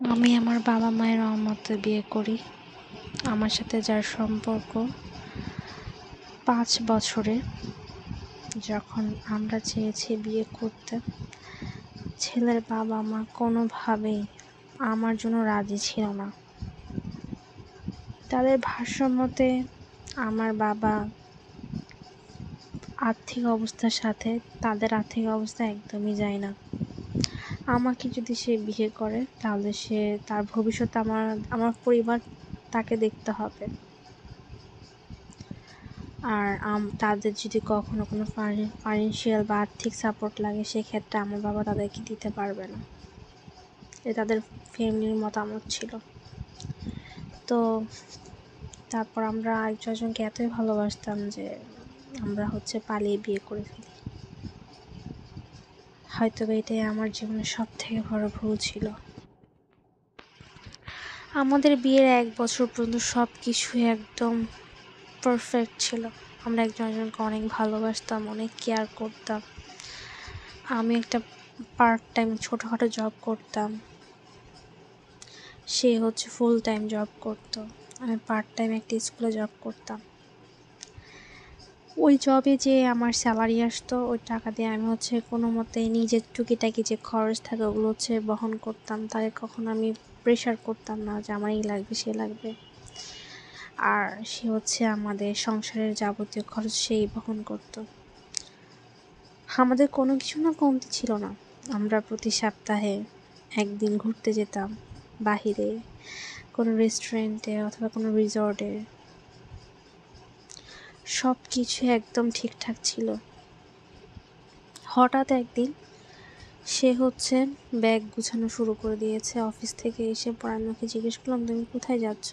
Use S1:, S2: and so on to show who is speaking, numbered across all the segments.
S1: আমি আমার বাবা মায়ের রহমতে বিয়ে করি। আমার সাথে যার সম্পর্ক 5 বছরে, যখন আমরা চেয়েছি বিয়ে করতে, ছেলের বাবা মা কোনোভাবেই আমার জন্য রাজি ছিল না। তাদের ভাষ্যমতে আমার বাবা আর্থিক অবস্থার সাথে তাদের আর্থিক অবস্থা একদমই যায় না। আমাকে যদি সে বিয়ে করে তাহলে তার ভবিষ্যতে আমার পরিবার তাকে দেখতে হবে। আর তাদের যদি কখনো কোনো ফাইন্যান্সিয়াল বা আর্থিক সাপোর্ট লাগে, সেক্ষেত্রে আমার বাবা তাদেরকে দিতে পারবে না। এটা তাদের ফ্যামিলির মতামত ছিল। তো তারপর আমরা একজনকে এতই ভালোবাসতাম যে আমরা পালিয়ে বিয়ে করে ফেলি। হয়তো এটাই আমার জীবনের সব থেকে বড় ভুল ছিল। আমাদের বিয়ের 1 বছর পর্যন্ত সব কিছুই একদম পারফেক্ট ছিল। আমরা একজনকে অনেক ভালোবাসতাম, অনেক কেয়ার করতাম। আমি একটা পার্ট টাইম ছোটোখাটো জব করতাম, সে ফুল টাইম জব করতো। আমি পার্ট টাইম একটা স্কুলে জব করতাম। ওই জবে যে আমার স্যালারি আসতো, ওই টাকা দিয়ে আমি কোনো মতে নিজের টুকিটাকি যে খরচ থাকে ওগুলো বহন করতাম। তাকে কখনো আমি প্রেশার করতাম না যে আমার এই লাগবে সে লাগবে। আর সে আমাদের সংসারের যাবতীয় খরচ সেই বহন করত। আমাদের কোনো কিছু না কমতি ছিল না। আমরা প্রতি সপ্তাহে একদিন ঘুরতে যেতাম বাহিরে, কোনো রেস্টুরেন্টে অথবা কোনো রিসর্টে। সব কিছু একদম ঠিকঠাক ছিল। হঠাৎ একদিন সে ব্যাগ গুছানো শুরু করে দিয়েছে। অফিস থেকে এসে পর আমি ওকে জিজ্ঞেস করলাম, তুমি কোথায় যাচ্ছ?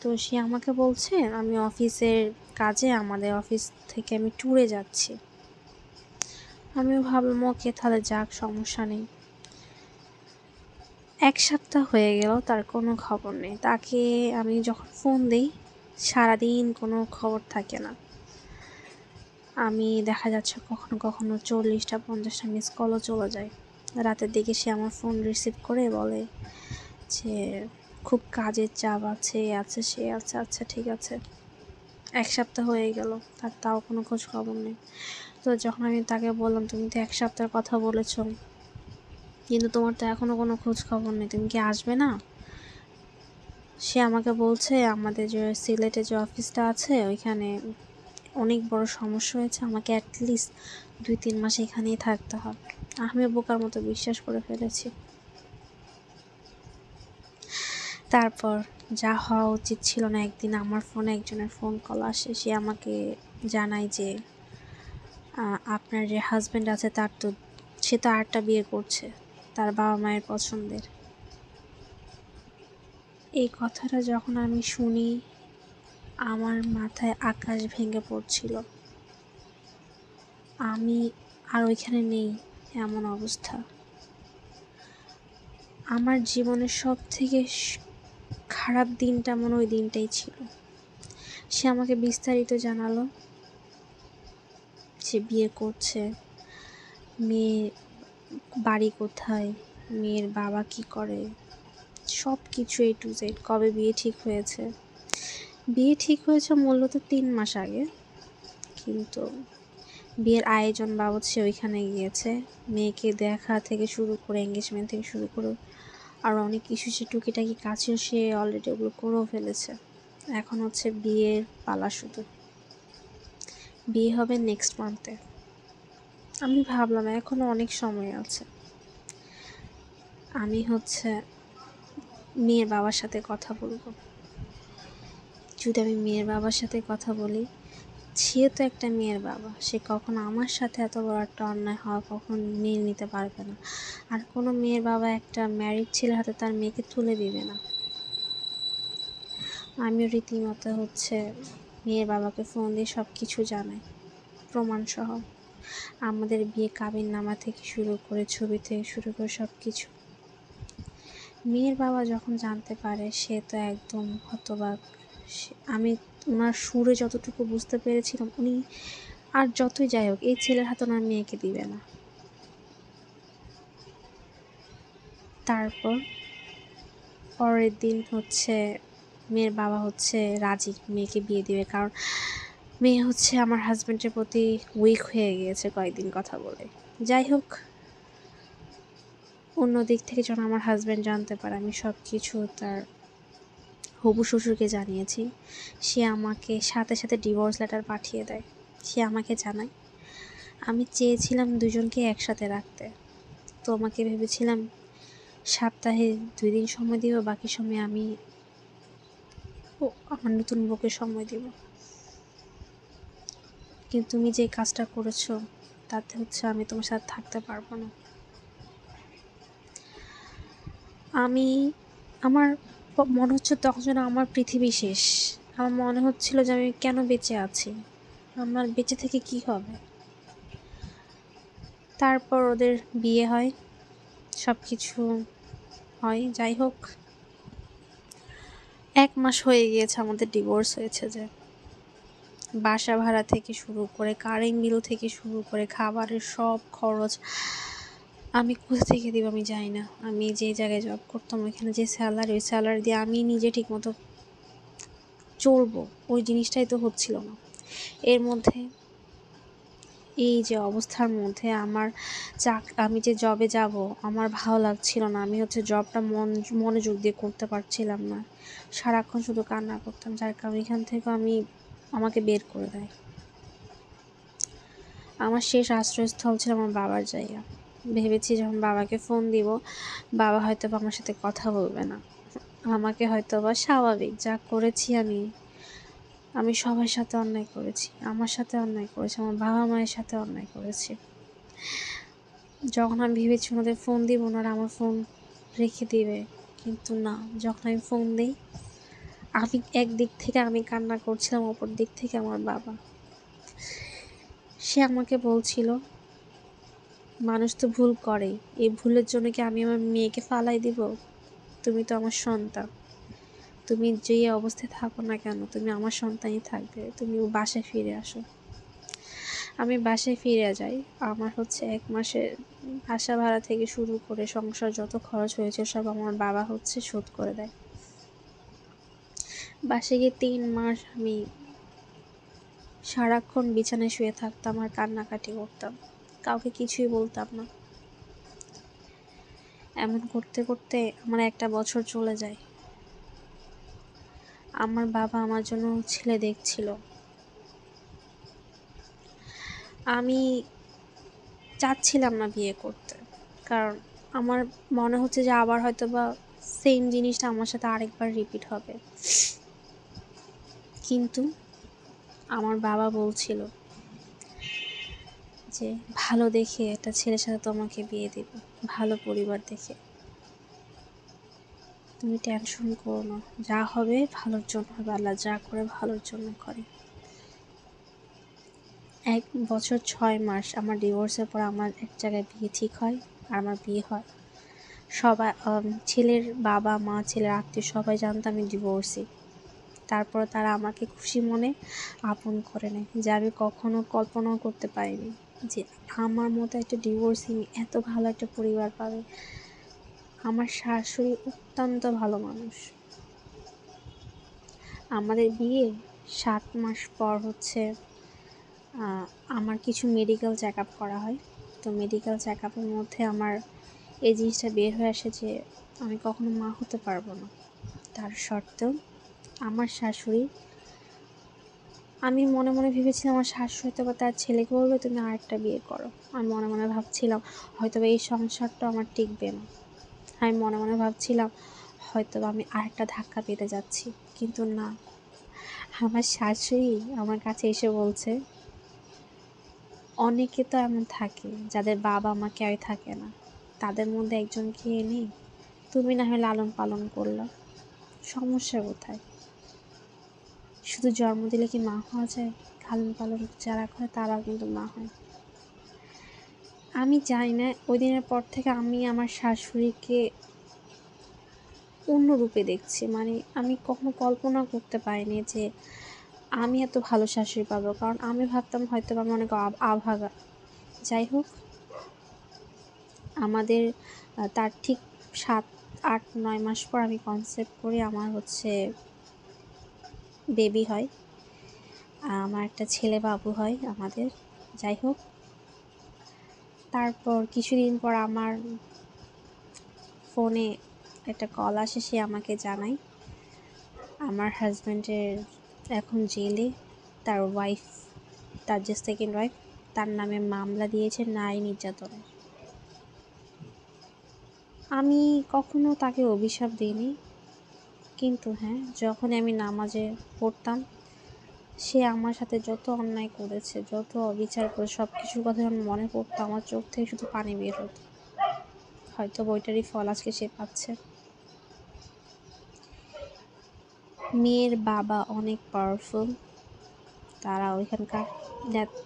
S1: তো সে আমাকে বলছে, আমি অফিসের কাজে আমাদের অফিস থেকে আমি ট্যুরে যাচ্ছি। আমিও ভাবলাম ওকে, তাহলে যাক, সমস্যা নেই। 1 সপ্তাহ হয়ে গেল, তার কোনো খবর নেই। তাকে আমি যখন ফোন দিই, সারাদিন কোনো খবর থাকে না। আমি দেখা যাচ্ছে কখনো কখনো 40টা 50টা মিস কলও চলে যায়। রাতের দিকে সে আমার ফোন রিসিভ করে বলে যে খুব কাজের চাপ আছে, সে আছে। আচ্ছা ঠিক আছে। 1 সপ্তাহ হয়ে গেল, তাও কোনো খোঁজ খবর নেই। তো যখন আমি তাকে বললাম, তুমি তো 1 সপ্তাহের কথা বলেছ, কিন্তু তোমার তো এখনো কোনো খোঁজ খবর নেই, তুমি কি আসবে না? সে আমাকে বলছে, আমাদের যে সিলেটে যে অফিসটা আছে ওইখানে অনেক বড় সমস্যা হয়েছে, আমাকে অ্যাটলিস্ট 2-3 মাস এখানেই থাকতে হবে। আমি বোকার মতো বিশ্বাস করে ফেলেছি। তারপর যা হওয়া উচিত ছিল না, একদিন আমার ফোনে একজনের ফোন কল আসে। সে আমাকে জানায় যে আপনার যে হাজব্যান্ড আছে সে তো আরেকটা বিয়ে করছে, তার বাবা মায়ের পছন্দের। এই কথাটা যখন আমি শুনি, আমার মাথায় আকাশ ভেঙে পড়ছিল। আমি আর ওইখানে নেই এমন অবস্থা। আমার জীবনের সব থেকে খারাপ দিনটা ওই দিনটাই ছিল। সে আমাকে বিস্তারিত জানালো যে বিয়ে করছে, মেয়ে বাড়ি কোথায়, মেয়ের বাবা কি করে, সব কিছু A to Z। কবে বিয়ে ঠিক হয়েছে। বিয়ে ঠিক হয়েছে মূলত 3 মাস আগে, কিন্তু বিয়ের আয়োজন বাবদ সে ওইখানে গিয়েছে। মেয়েকে দেখা থেকে শুরু করে, এঙ্গেজমেন্ট থেকে শুরু করে আর অনেক কিছু, সে টুকিটাকি কাছেও সে অলরেডি ওগুলো করেও ফেলেছে। এখন বিয়ের পালা শুধু। বিয়ে হবে নেক্সট মান্থে। আমি ভাবলাম এখনো অনেক সময় আছে। আমি মেয়ের বাবার সাথে কথা বলবো। যদি আমি মেয়ের বাবার সাথে কথা বলি, সে তো একটা মেয়ের বাবা, সে কখনো আমার সাথে এত বড় একটা অন্যায় হওয়া কখনো মেনে নিতে পারবে না। আর কোনো মেয়ের বাবা একটা ম্যারিড ছেলের হাতে তার মেয়েকে তুলে দিবে না। আমিও রীতিমতো মেয়ের বাবাকে ফোন দিয়ে সব কিছু জানাই, প্রমাণসহ। আমাদের বিয়ে কাবিননামা থেকে শুরু করে, ছবি থেকে শুরু করে সব কিছু। মেয়ের বাবা যখন জানতে পারে, সে তো একদম হতবাক। আমি ওনার সুরে যতটুকু বুঝতে পেরেছিলাম, উনি আর যতই যাই হোক এই ছেলের হাতে ওনার মেয়েকে দিবে না। তারপর পরের দিন হচ্ছে মেয়ের বাবা হচ্ছে রাজি মেয়েকে বিয়ে দিবে, কারণ মেয়ে হচ্ছে আমার হাজব্যান্ডের প্রতি উইক হয়ে গিয়েছে কয়েকদিন কথা বলে। যাই হোক, অন্য দিক থেকে যখন আমার হাজব্যান্ড জানতে পারে আমি সব কিছু তার হবু শ্বশুরকে জানিয়েছি, সে আমাকে সাথে সাথে ডিভোর্স লেটার পাঠিয়ে দেয়। সে আমাকে জানায়, আমি চেয়েছিলাম দুজনকে একসাথে রাখতে, তো আমাকে ভেবেছিলাম সপ্তাহে 2 দিন সময় দিব, বাকি সময় আমি আমার নতুন বউকে সময় দিব। কিন্তু তুমি যে কাজটা করেছো তাতে হচ্ছে আমি তোমার সাথে থাকতে পারবো না। আমার মনে হচ্ছে তখন যেন আমার পৃথিবী শেষ। আমার মনে হচ্ছিল যে আমি কেন বেঁচে আছি, আমার বেঁচে থেকে কি হবে। তারপর ওদের বিয়ে হয়, সব কিছু হয়। যাই হোক, 1 মাস হয়ে গিয়েছে আমাদের ডিভোর্স হয়েছে। যে বাসা ভাড়া থেকে শুরু করে, কারেন্ট বিল থেকে শুরু করে, খাবারের সব খরচ আমি কোথা থেকে দিব আমি জানি না। আমি যে জায়গায় জব করতাম ওইখানে যে স্যালারি, ওই স্যালারি দিয়ে আমি নিজে ঠিকমতো চলবো ওই জিনিসটাই তো হচ্ছিল না। এর মধ্যে এই যে অবস্থার মধ্যে আমি যে জবে যাব আমার ভালো লাগছিল না। আমি হচ্ছে জবটা মনোযোগ দিয়ে করতে পারছিলাম না, সারাক্ষণ শুধু কান্না করতাম, যার কারণে এখান থেকে আমাকে বের করে দেয়। আমার শেষ আশ্রয়স্থল ছিল আমার বাবার জায়গা। ভেবেছি যখন বাবাকে ফোন দিব, বাবা হয়তো আমার সাথে কথা বলবে না, আমাকে হয়তো বা স্বাভাবিক যা করেছি আমি সবার সাথে অন্যায় করেছি, আমার সাথে অন্যায় করেছি, আমার বাবা মায়ের সাথে অন্যায় করেছি। যখন আমি ভেবেছি ওনাদের ফোন দিব, ওনারা আমার ফোন রেখে দিবে, কিন্তু না, যখন আমি ফোন দিই আমি একদিক থেকে আমি কান্না করছিলাম, অপর দিক থেকে আমার বাবা। সে আমাকে বলছিল, মানুষ তো ভুল করেই, এই ভুলের জন্য কি আমি আমার মেয়েকে ফালাই দিব? তুমি তো আমার সন্তান, তুমি যে অবস্থায় থাকো না কেন তুমি আমার সন্তানই থাকবে, তুমি বাসায় ফিরে আসো। আমি বাসায় ফিরে যাই। আমার হচ্ছে 1 মাসের বাসা ভাড়া থেকে শুরু করে সংসার যত খরচ হয়েছে সব আমার বাবা হচ্ছে শোধ করে দেয়। বাসায় গিয়ে 3 মাস আমি সারাক্ষণ বিছানায় শুয়ে থাকতাম আর কান্নাকাটি করতাম, কাউকে কিছুই বলতাম না। এমন করতে করতে আমার 1টা বছর চলে যায়। আমার বাবা আমার জন্য ছেলে দেখছিল। আমি চাচ্ছিলাম না বিয়ে করতে, কারণ আমার মনে হচ্ছে যে আবার হয়তো বা সেম জিনিসটা আমার সাথে আরেকবার রিপিট হবে। কিন্তু আমার বাবা বলছিল যে ভালো দেখে একটা ছেলের সাথে তোমাকে বিয়ে দেব, ভালো পরিবার দেখে, তুমি টেনশন করো না, যা হবে ভালোর জন্য হবে, আল্লাহ যা করে ভালোর জন্য করে। 1 বছর 6 মাস আমার ডিভোর্সের পর আমার এক জায়গায় বিয়ে ঠিক হয় আর আমার বিয়ে হয়। সবাই ছেলের বাবা মা, ছেলের আত্মীয় সবাই জানতো আমি ডিভোর্সি। তারপর তারা আমাকে খুশি মনে আপন করে নেয়, যা আমি কখনো কল্পনাও করতে পারিনি যে আমার মতো একটা ডিভোর্সি এত ভালো একটা পরিবার পাবে। আমার শাশুড়ি অত্যন্ত ভালো মানুষ। আমাদের বিয়ে 7 মাস পর হচ্ছে আমার কিছু মেডিকেল চেক আপ করা হয়। তো মেডিকেল চেক আপের মধ্যে আমার এই জিনিসটা বের হয়ে আসে যে আমি কখনো মা হতে পারবো না। তার সত্ত্বেও আমার শাশুড়ি, আমি মনে মনে ভেবেছিলাম আমার শাশুড়ি হয়তো বা তার ছেলেকে বলবে তুমি আরেকটা বিয়ে করো। আমি মনে মনে ভাবছিলাম হয়তো বা এই সংসারটা আমার টিকবে না। আমি মনে মনে ভাবছিলাম হয়তো আমি আরেকটা ধাক্কা পেতে যাচ্ছি, কিন্তু না, আমার শাশুড়ি আমার কাছে এসে বলছে, অনেকে তো এমন থাকে যাদের বাবা মা কেউই থাকে না, তাদের মধ্যে একজনকে এনে তুমি না হয় লালন পালন করলো, সমস্যা কোথায়? শুধু জন্ম দিলে কি মা হওয়া যায়? লালন পালন যারা করে তারাও কিন্তু মা হয়। আমি জানি না, ওই দিনের পর থেকে আমি আমার শাশুড়িকে অন্য রূপে দেখছি। মানে আমি কখনো কল্পনা করতে পারিনি যে আমি এত ভালো শাশুড়ি পাবো, কারণ আমি ভাবতাম হয়তো আমি অনেক আভাগা। যাই হোক, আমাদের তার ঠিক 7, 8, 9 মাস পর আমি কনসেপ্ট করি, আমার হচ্ছে বেবি হয়, আমার একটা ছেলে বাবু হয় আমাদের। যাই হোক, তারপর কিছুদিন পর আমার ফোনে একটা কল আসে, সে আমাকে জানায় আমার হাজব্যান্ডের এখন জেলে, তার ওয়াইফ, তার যে সেকেন্ড ওয়াইফ, তার নামে মামলা দিয়েছে নারী নির্যাতনের। আমি কখনো তাকে অভিশাপ দিইনি, কিন্তু হ্যাঁ, যখন আমি নামাজে পড়তাম, সে আমার সাথে যত অন্যায় করেছে, যত অবিচার করে, সব কিছুর কথা যখন মনে পড়তো, আমার চোখ থেকে শুধু পানি বের হতো। হয়তো বইটারই ফল আজকে সে পাচ্ছে। মেয়ের বাবা অনেক পাওয়ারফুল, তারা ওইখানকার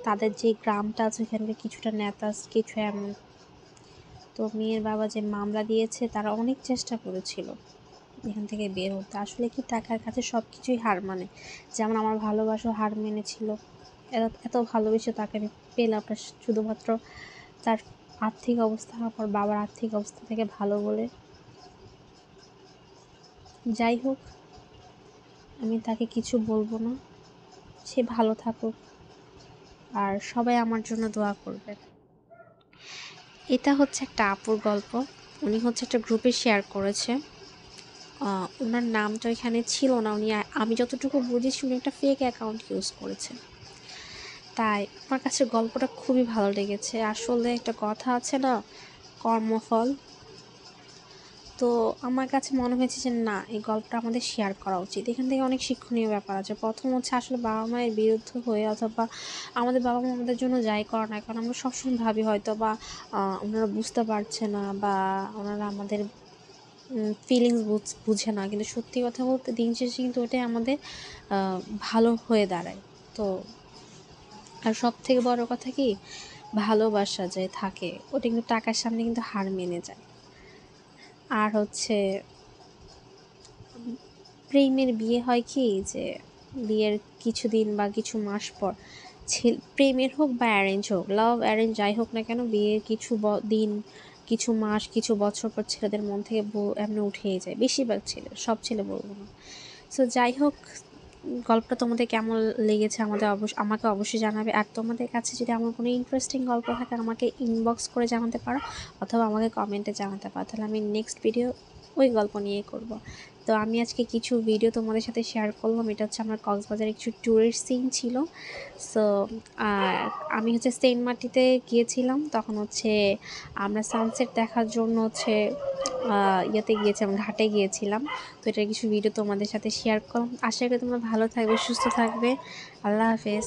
S1: তাদের যে গ্রামটা আছে ওইখানকার কিছুটা নেতা, কিছু এমন। তো মেয়ের বাবা যে মামলা দিয়েছে, তারা অনেক চেষ্টা করেছিল এখান থেকে বের হতে। আসলে কি, টাকার কাছে সব কিছুই হার মানে। যেমন আমার ভালোবাসা হার মেনেছিল, এত ভালোবেসে তাকে আমি পেলাম না শুধুমাত্র তার আর্থিক অবস্থা, আমার বাবার আর্থিক অবস্থা থেকে ভালো বলে। যাই হোক, আমি তাকে কিছু বলবো না, সে ভালো থাকুক, আর সবাই আমার জন্য দোয়া করবে। এটা হচ্ছে একটা আপুর গল্প, উনি হচ্ছে একটা গ্রুপে শেয়ার করেছে। ওনার নামটা এখানে ছিল না, উনি, আমি যতটুকু বুঝেছি, উনি একটা ফেক অ্যাকাউন্ট ইউজ করেছে। তাই আমার কাছে গল্পটা খুবই ভালো লেগেছে। আসলে একটা কথা আছে না, কর্মফল। তো আমার কাছে মনে হয়েছে যে না, এই গল্পটা আমাদের শেয়ার করা উচিত। এখান থেকে অনেক শিক্ষণীয় ব্যাপার আছে। প্রথম হচ্ছে, আসলে বাবা মায়ের বিরুদ্ধে হয়ে, অথবা আমাদের বাবা মা আমাদের জন্য যাই করে না, কারণ আমরা সবসময় ভাবি হয়তো বা ওনারা বুঝতে পারছে না, বা ওনারা আমাদের ফিলিংস বুঝে না, কিন্তু সত্যি কথা বলতে দিন শেষে কিন্তু ওটাই আমাদের ভালো হয়ে দাঁড়ায়। তো আর সব থেকে বড় কথা কি, ভালোবাসা যে থাকে ওটা কিন্তু টাকার সামনে কিন্তু হার মেনে যায়। আর হচ্ছে প্রেমের বিয়ে হয় কি, যে বিয়ের কিছুদিন বা কিছু মাস পর, প্রেমের হোক বা অ্যারেঞ্জ হোক, লাভ অ্যারেঞ্জ যাই হোক না কেন, বিয়ের কিছু দিন, কিছু মাস, কিছু বছর পর ছেলেদের মন থেকে এমনি উঠেই যায়। বেশিরভাগ ছেলে, সব ছেলে বলবো না। সো যাই হোক, গল্পটা তোমাদের কেমন লেগেছে আমাকে অবশ্যই জানাবে। আর তোমাদের কাছে যদি আমার কোনো ইন্টারেস্টিং গল্প থাকে, আমাকে ইনবক্স করে জানাতে পারো, অথবা আমাকে কমেন্টে জানাতে পারো, তাহলে আমি নেক্সট ভিডিও ওই গল্প নিয়ে করব। তো আমি আজকে কিছু ভিডিও তোমাদের সাথে শেয়ার করলাম। এটা হচ্ছে আমার কক্সবাজারে কিছু ট্যুরের সিন ছিল। সো আমি হচ্ছে সেন্ট মার্টিতে গিয়েছিলাম, তখন হচ্ছে আমরা সানসেট দেখার জন্য হচ্ছে ইয়েতে গিয়েছিলাম, ঘাটে গিয়েছিলাম। তো এটার কিছু ভিডিও তোমাদের সাথে শেয়ার করলাম। আশা করি তোমরা ভালো থাকবে, সুস্থ থাকবে। আল্লাহ হাফেজ।